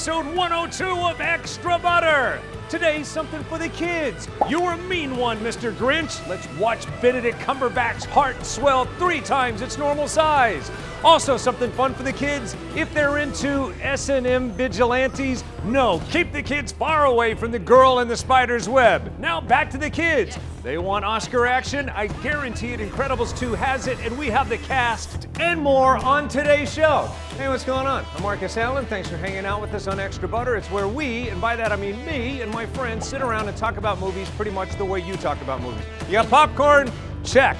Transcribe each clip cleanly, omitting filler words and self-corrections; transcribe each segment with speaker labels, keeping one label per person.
Speaker 1: episode 102 of Extra Butter. Today, something for the kids. You're a mean one, Mr. Grinch. Let's watch Benedict Cumberbatch's heart swell 3 times its normal size. Also, something fun for the kids. If they're into S&M vigilantes, no, keep the kids far away from the girl in the spider's web. Now back to the kids. They want Oscar action? I guarantee it. Incredibles 2 has it, and we have the cast and more on today's show. Hey, what's going on? I'm Marcus Allen. Thanks for hanging out with us on Extra Butter. It's where we, and by that I mean me and my friends, sit around and talk about movies pretty much the way you talk about movies. You got popcorn? Check.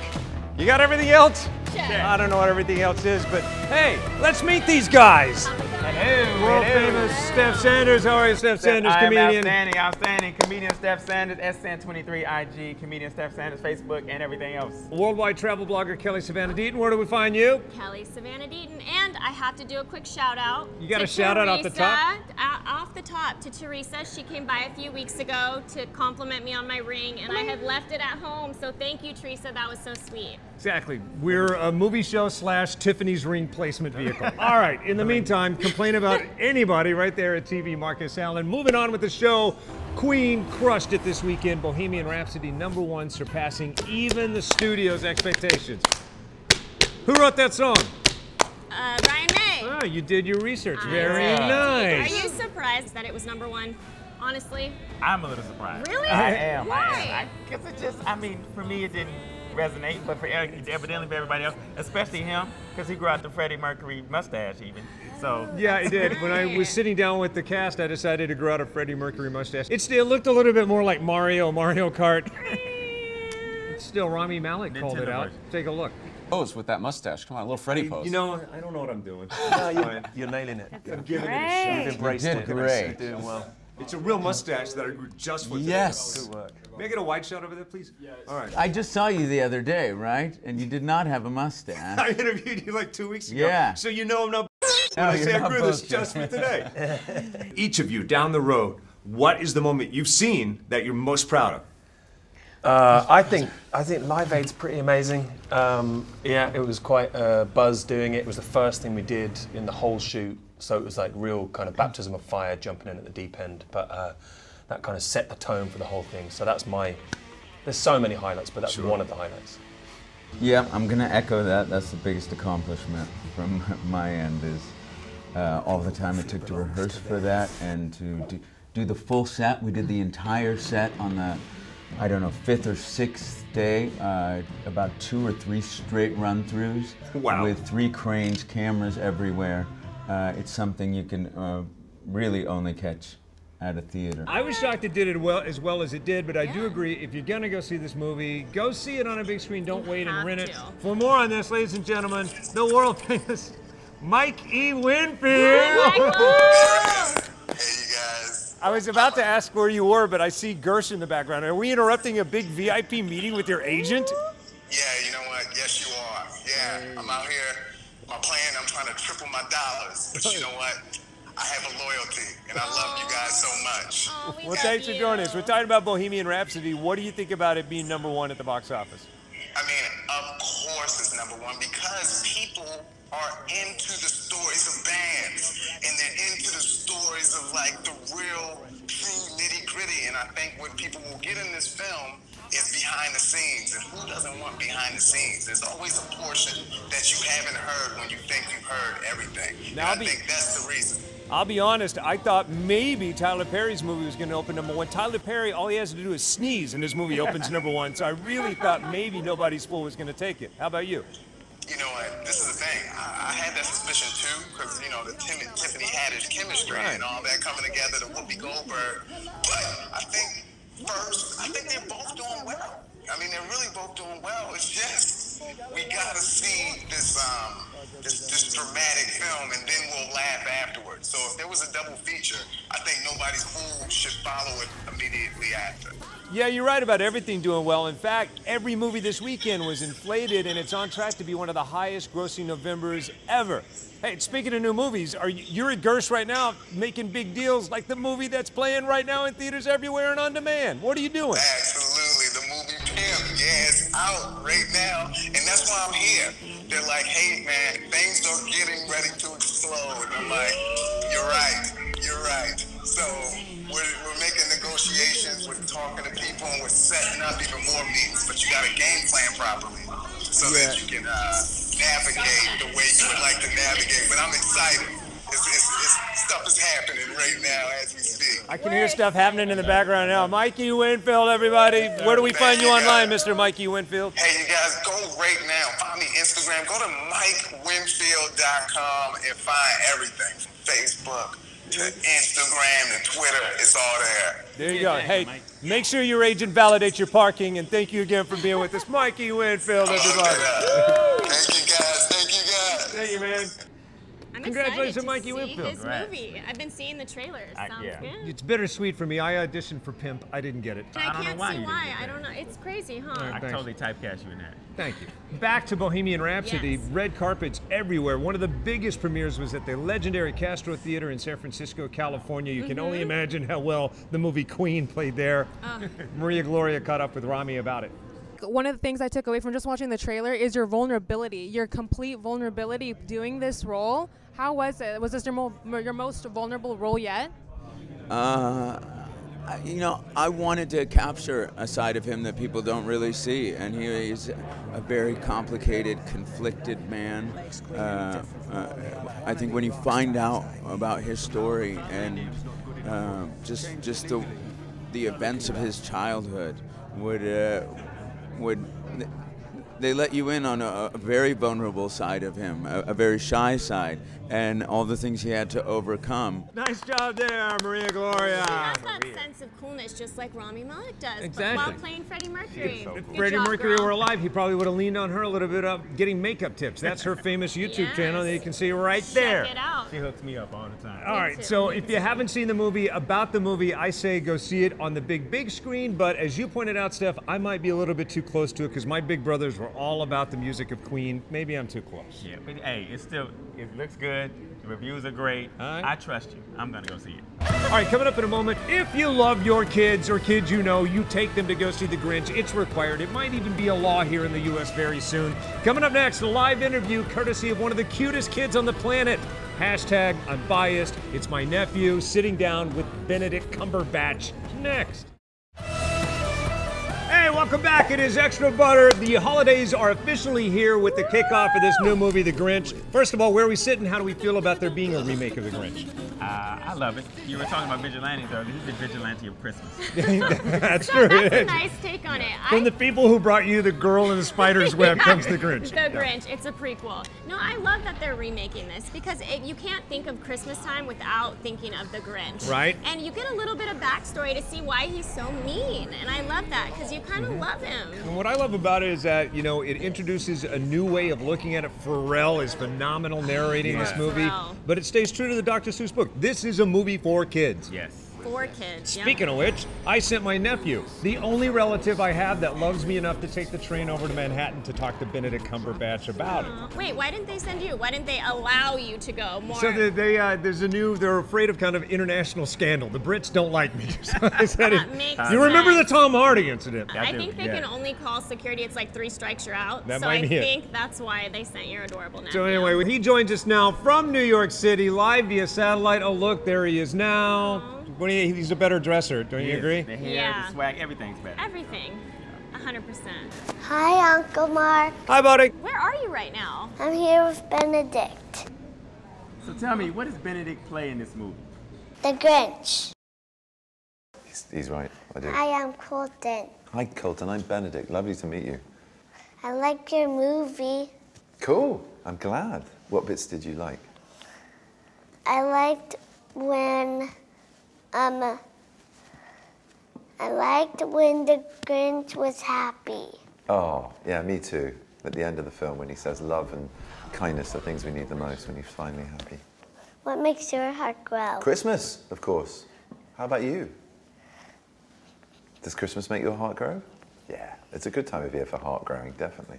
Speaker 1: You got everything else?
Speaker 2: Check.
Speaker 1: I don't know what everything else is, but hey, let's meet these guys.
Speaker 3: Hello.
Speaker 1: World famous Steph Sanders. How are you, Steph Sanders, comedian?
Speaker 3: Outstanding. Comedian Steph Sanders, SN23 IG, comedian Steph Sanders, Facebook, and everything else.
Speaker 1: Worldwide travel blogger Kelly Savannah Deaton. Where do we find you?
Speaker 2: Kelly Savannah Deaton, and I have to do a quick shout out.
Speaker 1: You got a shout out off the top?
Speaker 2: Off the top to Teresa. She came by a few weeks ago to compliment me on my ring, and I had left it at home. So thank you, Teresa. That was so sweet.
Speaker 1: Exactly. We're a movie show / Tiffany's ring placement vehicle. All right. In the meantime, complain about anybody right there at TV, Marcus Allen. Moving on with the show. Queen crushed it this weekend. Bohemian Rhapsody #1, surpassing even the studio's expectations. Who wrote that song?
Speaker 2: Ryan May.
Speaker 1: Oh, you did your research. Very nice.
Speaker 2: Are you surprised that it was #1? Honestly.
Speaker 3: I'm a little surprised.
Speaker 2: Really?
Speaker 3: I am.
Speaker 2: Why?
Speaker 3: Because it just, for me it didn't resonate, but for evidently for everybody else, especially him, because he grew out the Freddie Mercury mustache even. So
Speaker 1: yeah, I did. When I was sitting down with the cast, I decided to grow out a Freddie Mercury mustache. It looked a little bit more like Mario Kart. It's still Rami Malek called it out. Take a look.
Speaker 4: Pose with that mustache. Come on, a little Freddie pose.
Speaker 1: You know, I don't know what I'm doing.
Speaker 5: No, you're nailing it.
Speaker 1: I'm giving it a shot.
Speaker 5: You've embraced
Speaker 4: You
Speaker 5: it.
Speaker 4: did great.
Speaker 5: You're doing well.
Speaker 1: It's a real mustache that I grew just for
Speaker 4: Yes.
Speaker 5: Good work.
Speaker 1: May I get a wide shot over there, please? Yes. All right.
Speaker 6: I just saw you the other day, right? And you did not have a mustache.
Speaker 1: I interviewed you like 2 weeks ago.
Speaker 6: Yeah.
Speaker 1: So you know I'm not when
Speaker 6: No,
Speaker 1: I say
Speaker 6: you're
Speaker 1: I grew
Speaker 6: not
Speaker 1: this
Speaker 6: bullshit.
Speaker 1: just for today. Each of you, down the road, what is the moment you've seen that you're most proud of?
Speaker 5: I think Live Aid's pretty amazing. Yeah, it was quite a buzz doing it. It was the first thing we did in the whole shoot, so it was like real kind of baptism of fire, jumping in at the deep end. But that kind of set the tone for the whole thing. So that's there's so many highlights, but that's one of the highlights.
Speaker 6: Yeah, I'm gonna echo that. That's the biggest accomplishment from my end is all the time it took to rehearse for that and to do the full set. We did the entire set on the, I don't know, 5th or 6th day, about 2 or 3 straight run-throughs.
Speaker 1: Wow.
Speaker 6: With 3 cranes, cameras everywhere. It's something you can really only catch at a theater.
Speaker 1: I was shocked it did it as well as it did, but I do agree, if you're gonna go see this movie, go see it on a big screen, don't wait and rent it. For more on this, ladies and gentlemen, the world famous Mike E. Winfield.
Speaker 7: Hey, you guys.
Speaker 1: I was about to ask where you were, but I see Gersh in the background. Are we interrupting a big VIP meeting with your agent?
Speaker 7: Yeah, you know what? Yes, you are. Yeah, I'm out here. My plan, I'm trying to triple my dollars. But you know what? I have a loyalty, and I love you guys so much.
Speaker 1: Well, thanks for joining us. We're talking about Bohemian Rhapsody. What do you think about it being #1 at the box office?
Speaker 7: I mean, of course it's #1 because people are into the stories of bands, and they're into the stories of like the real, true nitty-gritty. And I think what people will get in this film is behind the scenes. And who doesn't want behind the scenes? There's always a portion that you haven't heard when you think you've heard everything.
Speaker 1: Now,
Speaker 7: and I think that's the reason.
Speaker 1: I'll be honest, I thought maybe Tyler Perry's movie was going to open #1. Tyler Perry, all he has to do is sneeze and his movie opens #1. So I really thought maybe Nobody's Fool was going to take it. How about you?
Speaker 7: You know what, this is the thing. I had that suspicion too, because, you know, the Tiffany Haddish chemistry and all that coming together, the Whoopi Goldberg. But I think they're both doing well. I mean, they're really both doing well. It's just, we got to see this dramatic film, and then we'll laugh afterwards. So if there was a double feature, I think Nobody's Fool should follow it immediately after.
Speaker 1: Yeah, you're right about everything doing well. In fact, every movie this weekend was inflated, and it's on track to be one of the highest grossing Novembers ever. Hey, speaking of new movies, you're at Gersh right now making big deals like the movie that's playing right now in theaters everywhere and on demand. What are you doing?
Speaker 7: Absolutely. The movie Pimp, yeah, it's out right now, and that's why I'm here. They're like, hey, man, things are getting ready to explode. And I'm like, you're right. So we're making negotiations, we're talking to people, and we're setting up even more meetings. But you got to game plan properly so that you can navigate the way you would like to navigate. But I'm excited. Stuff is happening right now as we speak.
Speaker 1: I can hear stuff happening in the background now. Mikey Winfield, everybody. Where do we find you online, Mr. Mikey Winfield?
Speaker 7: Hey, you guys, go right now. Find me Instagram. Go to MikeWinfield.com and find everything from Facebook to Instagram to Twitter. It's all there.
Speaker 1: There you go. Hey, make sure your agent validates your parking, and thank you again for being with us. Mikey Winfield, everybody.
Speaker 7: Thank you, guys. Thank you, guys.
Speaker 1: Thank you, man.
Speaker 2: I'm
Speaker 1: Congratulations
Speaker 2: excited
Speaker 1: Mikey
Speaker 2: to see
Speaker 1: Winfield.
Speaker 2: his movie. I've been seeing the trailers. Sounds good.
Speaker 1: It's bittersweet for me. I auditioned for Pimp. I didn't get it.
Speaker 2: And I
Speaker 3: don't know
Speaker 2: can't
Speaker 3: why
Speaker 2: see
Speaker 3: you
Speaker 2: why.
Speaker 3: didn't get
Speaker 2: I don't know. It's crazy, huh?
Speaker 3: I
Speaker 1: Thanks.
Speaker 3: totally typecast you in that.
Speaker 1: Thank you. Back to Bohemian Rhapsody.
Speaker 2: Yes.
Speaker 1: Red carpets everywhere. One of the biggest premieres was at the legendary Castro Theater in San Francisco, California. You can only imagine how well the movie Queen played there. Maria Gloria caught up with Rami about it.
Speaker 8: One of the things I took away from just watching the trailer is your vulnerability, your complete vulnerability doing this role. How was it? Was this your most vulnerable role yet?
Speaker 6: You know, I wanted to capture a side of him that people don't really see, and he is a very complicated, conflicted man. I think when you find out about his story and just the events of his childhood would they let you in on a very vulnerable side of him, a very shy side, and all the things he had to overcome.
Speaker 1: Nice job there, Maria Gloria.
Speaker 2: He has that sense of coolness, just like Rami Malek does,
Speaker 1: Exactly.
Speaker 2: but while playing Freddie Mercury.
Speaker 1: If
Speaker 2: Good
Speaker 1: Freddie
Speaker 2: job,
Speaker 1: Mercury
Speaker 2: girl.
Speaker 1: were alive, he probably would have leaned on her a little bit up getting makeup tips. That's her famous YouTube channel that you can see right there.
Speaker 2: Check it out.
Speaker 3: She hooks me up all the time.
Speaker 1: All right, so if you haven't seen the movie, about the movie, I say go see it on the big screen. But as you pointed out, Steph, I might be a little bit too close to it because my big brothers were all about the music of Queen. Maybe I'm too close.
Speaker 3: Yeah, but hey, it looks good. The reviews are great.
Speaker 1: All right.
Speaker 3: I trust you. I'm gonna go see it.
Speaker 1: All right, coming up in a moment, if you love your kids or kids you know, you take them to go see The Grinch. It's required. It might even be a law here in the U.S. very soon. Coming up next, a live interview courtesy of one of the cutest kids on the planet. Hashtag unbiased. It's my nephew sitting down with Benedict Cumberbatch. Next. Hey, welcome back. It is Extra Butter. The holidays are officially here with the kickoff of this new movie, The Grinch. First of all, where are we sitting? How do we feel about there being a remake of The Grinch?
Speaker 3: I love it. You were talking about vigilantes earlier. He's the vigilante of Christmas.
Speaker 1: That's true.
Speaker 2: That's a nice take on it.
Speaker 1: From the people who brought you The Girl in the Spider's Web comes The Grinch.
Speaker 2: The Grinch. It's a prequel. No, I love that they're remaking this because you can't think of Christmas time without thinking of The Grinch.
Speaker 1: Right.
Speaker 2: And you get a little bit of backstory to see why he's so mean. And I love that because you kind of love him.
Speaker 1: And what I love about it is that, you know, it introduces a new way of looking at it. Pharrell is phenomenal narrating this movie,
Speaker 2: Pharrell.
Speaker 1: but it stays true to the Dr. Seuss book. This is a movie for kids.
Speaker 3: Yes.
Speaker 2: For kids. yeah.
Speaker 1: Speaking of which, I sent my nephew, the only relative I have that loves me enough to take the train over to Manhattan to talk to Benedict Cumberbatch about it.
Speaker 2: Wait, why didn't they send you? Why didn't they allow you to go more?
Speaker 1: So they're afraid of kind of international scandal. The Brits don't like me. So I said
Speaker 2: That makes
Speaker 1: you remember the
Speaker 2: sense.
Speaker 1: Tom Hardy incident?
Speaker 2: I think they can only call security. It's like 3 strikes, you're out.
Speaker 1: That
Speaker 2: so
Speaker 1: might
Speaker 2: I
Speaker 1: be it.
Speaker 2: think that's why they sent your adorable nephew.
Speaker 1: So anyway, he joins us now from New York City, live via satellite. Oh, look, there he is now. He's a better dresser, don't you agree?
Speaker 3: The hair,
Speaker 2: Yeah.
Speaker 3: the swag, everything's better.
Speaker 2: Everything. 100%.
Speaker 9: Hi, Uncle Mark.
Speaker 1: Hi, buddy.
Speaker 2: Where are you right now?
Speaker 9: I'm here with Benedict.
Speaker 3: So tell me, what does Benedict play in this movie?
Speaker 9: The Grinch.
Speaker 10: He's right, I do.
Speaker 9: Hi, I'm Colton.
Speaker 10: Hi, Colton, I'm Benedict. Lovely to meet you.
Speaker 9: I like your movie.
Speaker 10: Cool, I'm glad. What bits did you like?
Speaker 9: I liked when the Grinch was happy.
Speaker 10: Oh, yeah, me too. At the end of the film when he says love and kindness are things we need the most when he's finally happy.
Speaker 9: What makes your heart grow?
Speaker 10: Christmas, of course. How about you? Does Christmas make your heart grow? Yeah, it's a good time of year for heart growing, definitely.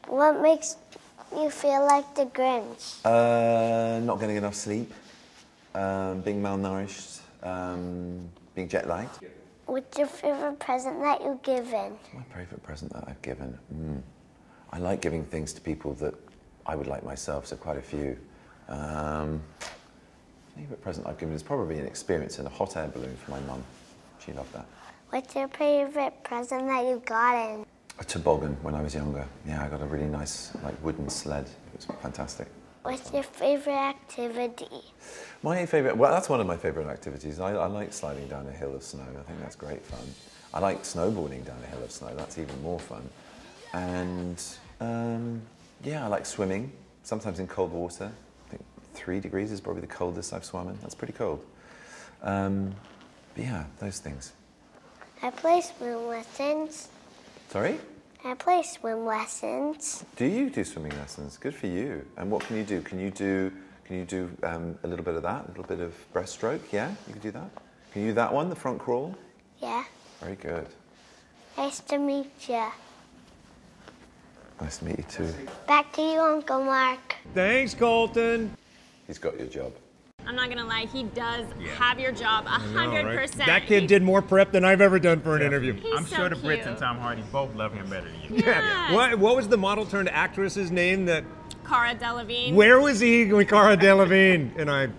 Speaker 9: What makes you feel like the Grinch?
Speaker 10: Not getting enough sleep, being malnourished, being jet lagged.
Speaker 9: What's your favorite present that you've given?
Speaker 10: My favourite present that I've given? I like giving things to people that I would like myself, so quite a few. Favourite present I've given is probably an experience in a hot air balloon for my mum. She loved that.
Speaker 9: What's your favorite present that you got in?
Speaker 10: A toboggan when I was younger. Yeah, I got a really nice wooden sled. It was fantastic.
Speaker 9: What's your favorite activity?
Speaker 10: My favourite, well, that's one of my favourite activities. I like sliding down a hill of snow. I think that's great fun. I like snowboarding down a hill of snow. That's even more fun. And yeah, I like swimming, sometimes in cold water. I think 3 degrees is probably the coldest I've swum in. That's pretty cold. But yeah, those things.
Speaker 9: I play swim lessons.
Speaker 10: Sorry?
Speaker 9: I play swim lessons.
Speaker 10: Do you do swimming lessons? Good for you. And what can you do? Can you do a little bit of that? A little bit of breaststroke? Yeah, you can do that. Can you do that one, the front crawl?
Speaker 9: Yeah.
Speaker 10: Very good.
Speaker 9: Nice to meet you.
Speaker 10: Nice to meet you too.
Speaker 9: Back to you, Uncle Mark.
Speaker 1: Thanks, Colton.
Speaker 10: He's got your job.
Speaker 2: I'm not gonna lie, he does have your job 100%.
Speaker 1: That kid did more prep than I've ever done for an interview.
Speaker 3: I'm
Speaker 2: so
Speaker 3: sure the
Speaker 2: cute.
Speaker 3: Brits and Tom Hardy both love him better than you.
Speaker 2: Yes.
Speaker 1: What was the model turned actress's name that?
Speaker 2: Cara Delevingne.
Speaker 1: Where was he with Cara Delevingne? And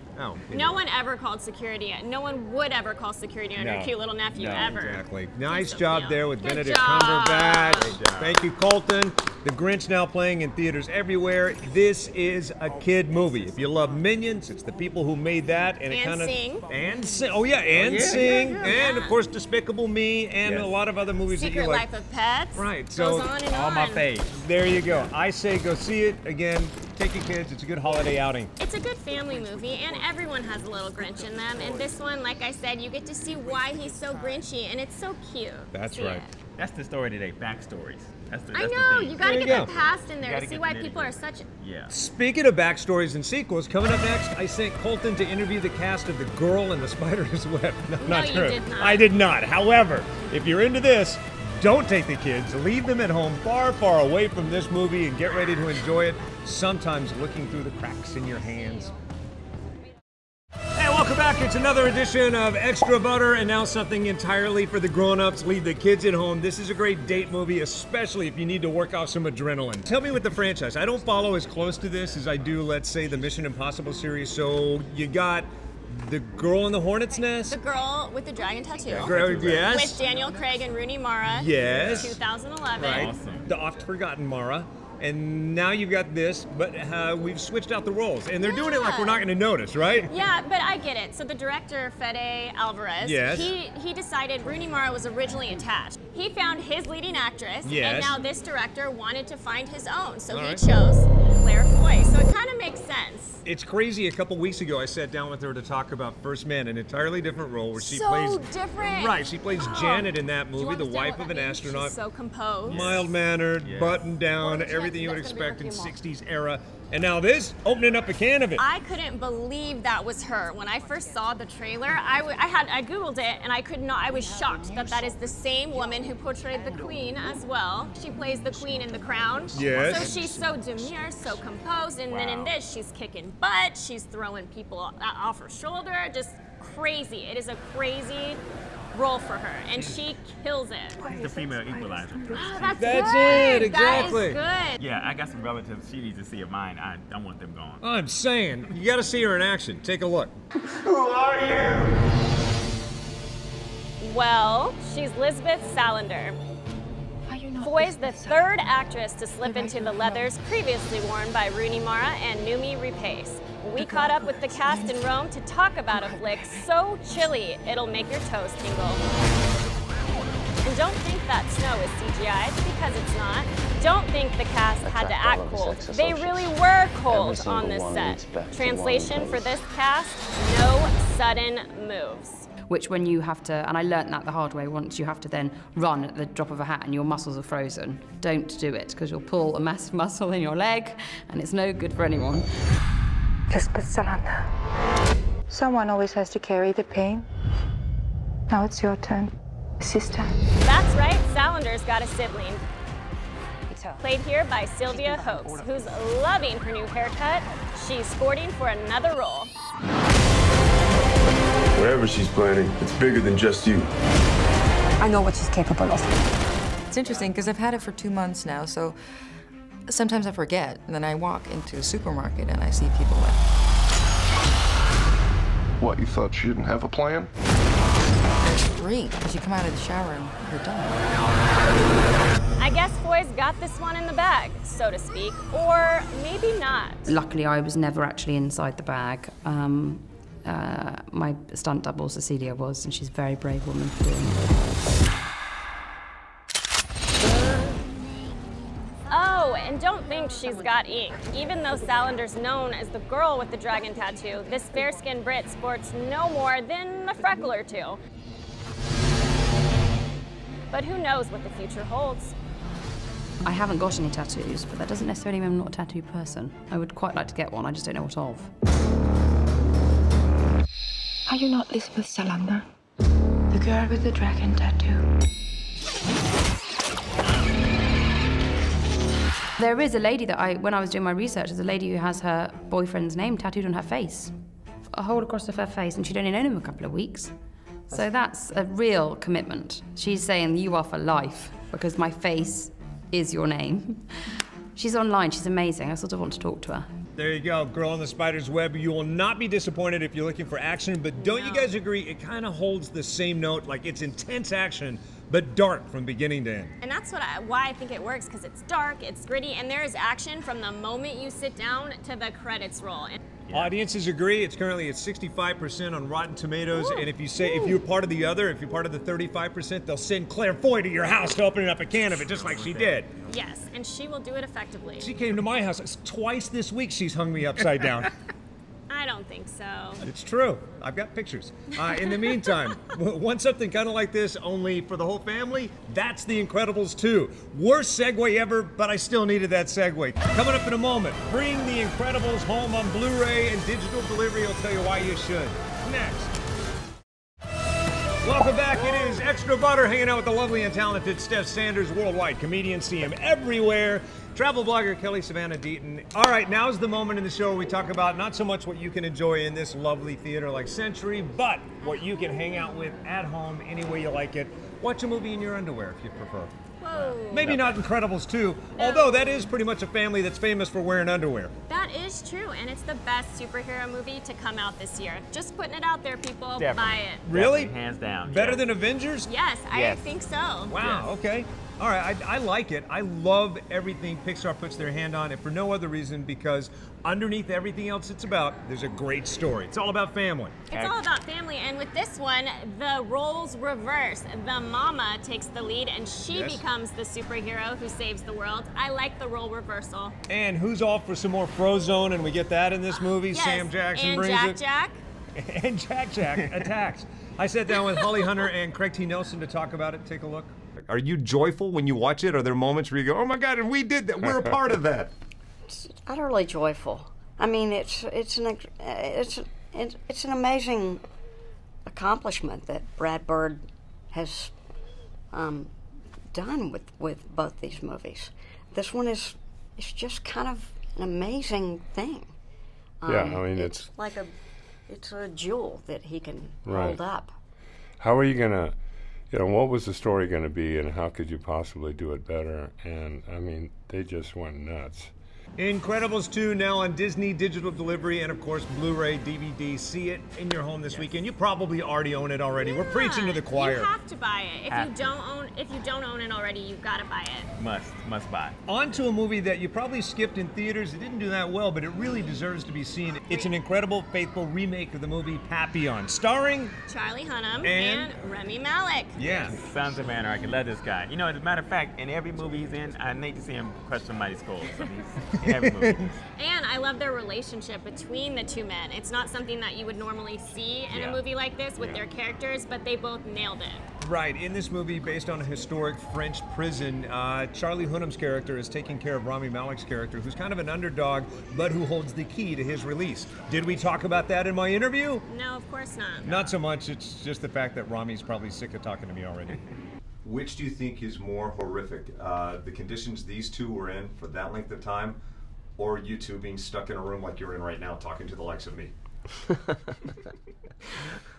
Speaker 2: No one ever called security. No one would ever call security on your cute little nephew ever.
Speaker 1: Exactly. Nice
Speaker 2: so
Speaker 1: job
Speaker 2: cute.
Speaker 1: there with
Speaker 2: Good
Speaker 1: Benedict
Speaker 2: job.
Speaker 1: Cumberbatch.
Speaker 3: Great job.
Speaker 1: Thank you, Colton. The Grinch now playing in theaters everywhere. This is a kid movie. If you love Minions, it's the people who made that, and it
Speaker 2: And
Speaker 1: kind of
Speaker 2: Sing.
Speaker 1: and sing. Oh yeah, and Sing, and of course Despicable Me, and a lot of other movies that
Speaker 2: Secret
Speaker 1: you like.
Speaker 2: Life of Pets.
Speaker 1: Right.
Speaker 2: Goes
Speaker 1: So
Speaker 2: on and
Speaker 3: All
Speaker 2: on.
Speaker 3: my faves.
Speaker 1: there you go. I say go see it again. Take your kids. It's a good holiday outing.
Speaker 2: It's a good family movie, and everyone has a little Grinch in them. And this one, like I said, you get to see why he's so Grinchy, and it's so cute.
Speaker 1: That's
Speaker 2: See
Speaker 1: right.
Speaker 2: it.
Speaker 3: That's the story today, backstories. That's
Speaker 2: I
Speaker 3: the
Speaker 2: know,
Speaker 3: thing.
Speaker 2: you gotta
Speaker 1: There you
Speaker 2: get
Speaker 1: go.
Speaker 2: the past in
Speaker 3: You
Speaker 2: there
Speaker 3: gotta
Speaker 2: to see
Speaker 3: get
Speaker 2: why
Speaker 3: the
Speaker 2: people are
Speaker 3: nitty-gritty.
Speaker 2: such.
Speaker 3: Yeah.
Speaker 1: Speaking of backstories and sequels, coming up next, I sent Colton to interview the cast of The Girl in the Spider's Web. No, not
Speaker 2: you
Speaker 1: true.
Speaker 2: did not.
Speaker 1: I did not. However, if you're into this, don't take the kids. Leave them at home far, far away from this movie and get ready to enjoy it, sometimes looking through the cracks in your hands. Hey, welcome back. It's another edition of Extra Butter, and now something entirely for the grown-ups. Leave the kids at home. This is a great date movie, especially if you need to work off some adrenaline. Tell me with the franchise. I don't follow as close to this as I do, let's say, the Mission Impossible series. So you got The Girl in the Hornet's Nest.
Speaker 2: The Girl with the Dragon Tattoo.
Speaker 1: Yes.
Speaker 2: With Daniel Craig and Rooney Mara.
Speaker 1: Yes.
Speaker 2: 2011.
Speaker 1: Right.
Speaker 3: Awesome.
Speaker 1: The oft-forgotten Mara. And now you've got this, but we've switched out the roles. And they're doing it like we're not going to notice, right?
Speaker 2: Yeah, but I get it. So the director, Fede Alvarez,
Speaker 1: Yes.
Speaker 2: he decided Rooney Mara was originally attached. He found his leading actress,
Speaker 1: Yes.
Speaker 2: and now this director wanted to find his own, so
Speaker 1: All
Speaker 2: he
Speaker 1: right.
Speaker 2: chose Claire Foy. So it kind of makes sense.
Speaker 1: It's crazy. A couple weeks ago, I sat down with her to talk about First Man, an entirely different role where she
Speaker 2: So
Speaker 1: plays
Speaker 2: different.
Speaker 1: Right, she plays
Speaker 2: Oh.
Speaker 1: Janet in that
Speaker 2: Do you
Speaker 1: movie, the
Speaker 2: understand
Speaker 1: wife
Speaker 2: what
Speaker 1: of
Speaker 2: that
Speaker 1: an
Speaker 2: means?
Speaker 1: astronaut.
Speaker 2: She's so composed.
Speaker 1: Mild-mannered,
Speaker 3: Yes.
Speaker 1: buttoned down,
Speaker 2: Well,
Speaker 1: everything you would
Speaker 2: that's gonna
Speaker 1: expect
Speaker 2: be
Speaker 1: in
Speaker 2: her humor.
Speaker 1: 60s era. And now this, opening up a can of it.
Speaker 2: I couldn't believe that was her. When I first saw the trailer, I Googled it and I was shocked that that is the same woman who portrayed the Queen as well. She plays the Queen in The Crown.
Speaker 1: Yes.
Speaker 2: So she's so demure, so composed, and then in this, she's kicking butt, she's throwing people off her shoulder, just crazy. It is a crazy role for her, and she kills it.
Speaker 3: The female equalizer.
Speaker 2: Oh, that's
Speaker 1: That's
Speaker 2: good.
Speaker 1: it, exactly.
Speaker 2: That is good.
Speaker 3: Yeah, I got some relatives. She needs to see of mine. I want them gone.
Speaker 1: I'm saying, you got to see her in action. Take a look.
Speaker 3: Who are you?
Speaker 2: Well, she's Lisbeth Salander. Foy's the third actress to slip into the leathers previously worn by Rooney Mara and Noomi Rapace. We caught up with the cast in Rome to talk about a flick so chilly it'll make your toes tingle. And don't think that snow is CGI, because it's not. Don't think the cast had to act cold. They really were cold on this set. Translation for this cast, no sudden moves.
Speaker 11: Which when you have to, and I learnt that the hard way once, you have to then run at the drop of a hat and your muscles are frozen. Don't do it, because you'll pull a massive muscle in your leg and it's no good for anyone.
Speaker 12: Lisbeth Salander. Someone always has to carry the pain. Now it's your turn, sister.
Speaker 2: That's right, Salander's got a sibling. Played here by Sylvia Hoeks, who's loving her new haircut. She's sporting for another role.
Speaker 13: Whatever she's planning, it's bigger than just you.
Speaker 12: I know what she's capable of.
Speaker 14: It's interesting because I've had it for 2 months now, so sometimes I forget. And then I walk into a supermarket and I see people with
Speaker 13: What, you thought she didn't have a plan?
Speaker 14: There's three, because you come out of the shower and you're done.
Speaker 2: I guess Foy's got this one in the bag, so to speak, or maybe not.
Speaker 11: Luckily, I was never actually inside the bag. My stunt double, Cecilia, was, and she's a very brave woman for doing it.
Speaker 2: Oh, and don't think she's got ink. Even though Salander's known as the girl with the dragon tattoo, this fair-skinned Brit sports no more than a freckle or two. But who knows what the future holds?
Speaker 11: I haven't got any tattoos, but that doesn't necessarily mean I'm not a tattoo person. I would quite like to get one, I just don't know what of.
Speaker 12: Are you not Lisbeth Salander? The girl with the dragon tattoo?
Speaker 11: There is a lady that when I was doing my research, there's a lady who has her boyfriend's name tattooed on her face. A hole across her face, and she'd only known him a couple of weeks. So that's a real commitment. She's saying, you are for life, because my face is your name. She's online, she's amazing. I sort of want to talk to her.
Speaker 1: There you go, Girl on the Spider's Web. You will not be disappointed if you're looking for action, but don't you guys agree it kind of holds the same note, like it's intense action, but dark from beginning to end.
Speaker 2: And that's why I think it works, because it's dark, it's gritty, and there is action from the moment you sit down to the credits roll.
Speaker 1: Audiences agree. It's currently at 65% on Rotten Tomatoes, and if you're part of the 35%, they'll send Claire Foy to your house to open up a can of it, just like she did.
Speaker 2: Yes, and she will do it effectively.
Speaker 1: She came to my house twice this week. She's hung me upside down.
Speaker 2: I don't think so.
Speaker 1: It's true. I've got pictures. In the meantime, want something kind of like this, only for the whole family? That's The Incredibles 2. Worst segue ever, but I still needed that segue. Coming up in a moment, bring The Incredibles home on Blu-ray and digital delivery. I'll tell you why you should. Next. Welcome back. It is Extra Butter, hanging out with the lovely and talented Steph Sanders, worldwide comedian. See him everywhere. Travel blogger Kelly Savannah Deaton. All right, now's the moment in the show where we talk about not so much what you can enjoy in this lovely theater like Century, but what you can hang out with at home any way you like it. Watch a movie in your underwear if you prefer.
Speaker 2: Whoa.
Speaker 1: Maybe not Incredibles 2, although that is pretty much a family that's famous for wearing underwear.
Speaker 2: That is true, and it's the best superhero movie to come out this year. Just putting it out there, people.
Speaker 3: Definitely.
Speaker 2: Buy it.
Speaker 1: Really?
Speaker 3: Definitely, hands down.
Speaker 1: Better than Avengers?
Speaker 2: Yes, I
Speaker 3: Yes.
Speaker 2: think so.
Speaker 1: Wow, okay. All right, I like it. I love everything Pixar puts their hand on, and for no other reason because underneath everything else it's about, there's a great story. It's all about family.
Speaker 2: It's all about family, and with this one, the roles reverse. The mama takes the lead, and she becomes the superhero who saves the world. I like the role reversal.
Speaker 1: And who's all for some more Frozone, and we get that in this movie?
Speaker 2: Yes,
Speaker 1: Sam Jackson
Speaker 2: and
Speaker 1: brings it.
Speaker 2: Jack.
Speaker 1: And Jack attacks. I sat down with Holly Hunter and Craig T. Nelson to talk about it. Take a look. Are you joyful when you watch it? Are there moments where you go, oh my God, and we did that, we're a part of that?
Speaker 15: It's utterly joyful. I mean, it's an amazing accomplishment that Brad Bird has done with both these movies. This one is just kind of an amazing thing.
Speaker 13: Yeah, I mean,
Speaker 15: it's a jewel that he can
Speaker 13: Right.
Speaker 15: hold up.
Speaker 13: How are you gonna, what was the story gonna be, and how could you possibly do it better? And I mean, they just went nuts.
Speaker 1: Incredibles 2 now on Disney digital delivery and of course Blu-ray, DVD. See it in your home this weekend. You probably already own it already. We're preaching to the choir.
Speaker 2: You have to buy it. If you don't own it already, you've got to buy it.
Speaker 3: Must buy.
Speaker 1: On to a movie that you probably skipped in theaters. It didn't do that well, but it really deserves to be seen. It's an incredible, faithful remake of the movie Papillon, starring
Speaker 2: Charlie Hunnam
Speaker 1: and
Speaker 2: Rami Malek.
Speaker 1: Yeah.
Speaker 3: Sons of Anarchy. Love this guy. You know, as a matter of fact, in every movie he's in, I need to see him crush somebody's skull. So he's in every movie.
Speaker 2: And I love their relationship between the two men. It's not something that you would normally see in a movie like this with their characters, but they both nailed it.
Speaker 1: Right. In this movie, based on a historic French prison, Charlie Hunnam's character is taking care of Rami Malek's character, who's kind of an underdog, but who holds the key to his release. Did we talk about that in my interview?
Speaker 2: No, of course not.
Speaker 1: Not so much. It's just the fact that Rami's probably sick of talking to me already.
Speaker 16: Which do you think is more horrific? The conditions these two were in for that length of time, or you two being stuck in a room like you're in right now talking to the likes of me?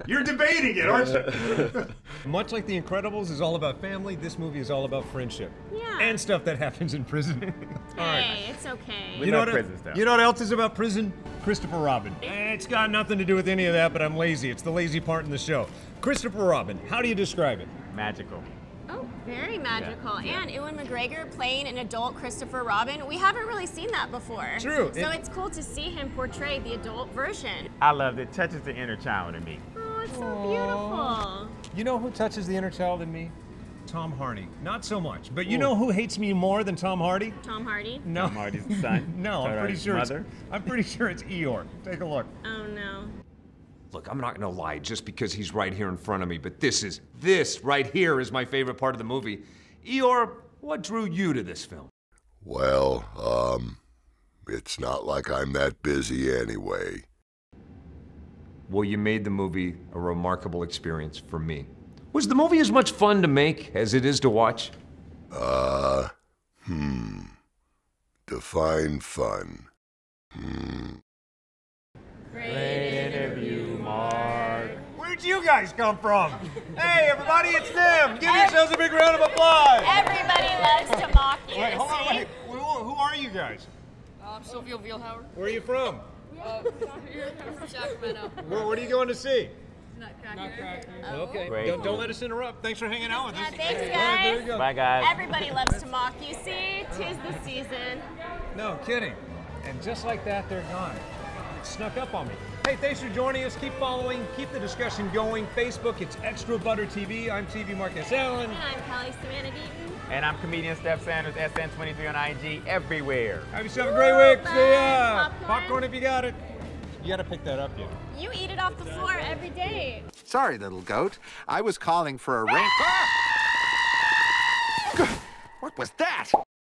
Speaker 17: You're debating it, aren't you? Much like The Incredibles is all about family, this movie is all about friendship.
Speaker 2: Yeah.
Speaker 17: And stuff that happens in prison. All right.
Speaker 2: Hey, it's okay.
Speaker 3: We love prison stuff.
Speaker 17: You know what else is about prison? Christopher Robin. It's got nothing to do with any of that, but I'm lazy. It's the lazy part in the show. Christopher Robin, how do you describe it?
Speaker 3: Magical.
Speaker 2: Oh, very magical. And Ewan McGregor playing an adult Christopher Robin. We haven't really seen that before.
Speaker 17: True.
Speaker 2: So it's cool to see him portray the adult version.
Speaker 3: I loved it. Touches the inner child in me.
Speaker 2: Oh, it's so beautiful.
Speaker 17: You know who touches the inner child in me? Tom Hardy. Not so much. But you know who hates me more than Tom Hardy?
Speaker 2: Tom Hardy?
Speaker 17: No.
Speaker 3: Tom Hardy's son.
Speaker 17: No, I'm pretty sure
Speaker 3: mother.
Speaker 17: I'm pretty sure it's Eeyore. Take a look.
Speaker 2: Oh, no.
Speaker 1: Look, I'm not gonna lie just because he's right here in front of me, but this right here is my favorite part of the movie. Eeyore, what drew you to this film?
Speaker 18: Well, it's not like I'm that busy anyway.
Speaker 1: Well, you made the movie a remarkable experience for me. Was the movie as much fun to make as it is to watch?
Speaker 18: Define fun.
Speaker 3: Great interview, Mark.
Speaker 17: Where'd you guys come from? Hey, everybody, it's them. Give yourselves a big round of applause.
Speaker 2: Everybody loves to mock you.
Speaker 17: Wait, hold on,
Speaker 2: see?
Speaker 17: wait. Who are you guys?
Speaker 19: Sophia Vielhauer.
Speaker 17: Where are you from?
Speaker 19: I'm from Sacramento.
Speaker 17: What are you going to see?
Speaker 19: Nutcracker.
Speaker 17: Okay.
Speaker 3: Great.
Speaker 17: Don't let us interrupt. Thanks for hanging out with us.
Speaker 2: Yeah, thanks,
Speaker 17: All right, there you
Speaker 2: guys.
Speaker 17: go.
Speaker 3: Bye, guys.
Speaker 2: Everybody loves to mock you. See, 'tis the season.
Speaker 17: No kidding. And just like that, they're gone. It snuck up on me. Hey, thanks for joining us. Keep following. Keep the discussion going. Facebook, it's Extra Butter TV. I'm TV Marcus Allen.
Speaker 2: And I'm Callie Savannah Deaton.
Speaker 3: And I'm comedian Steph Sanders, SN23 on IG, everywhere.
Speaker 17: Have yourself a great week. See ya.
Speaker 2: Popcorn.
Speaker 17: Popcorn if you got it. You gotta pick that up yet.
Speaker 2: You eat it off the floor every day.
Speaker 20: Sorry, little goat. I was calling for a ring. What was that?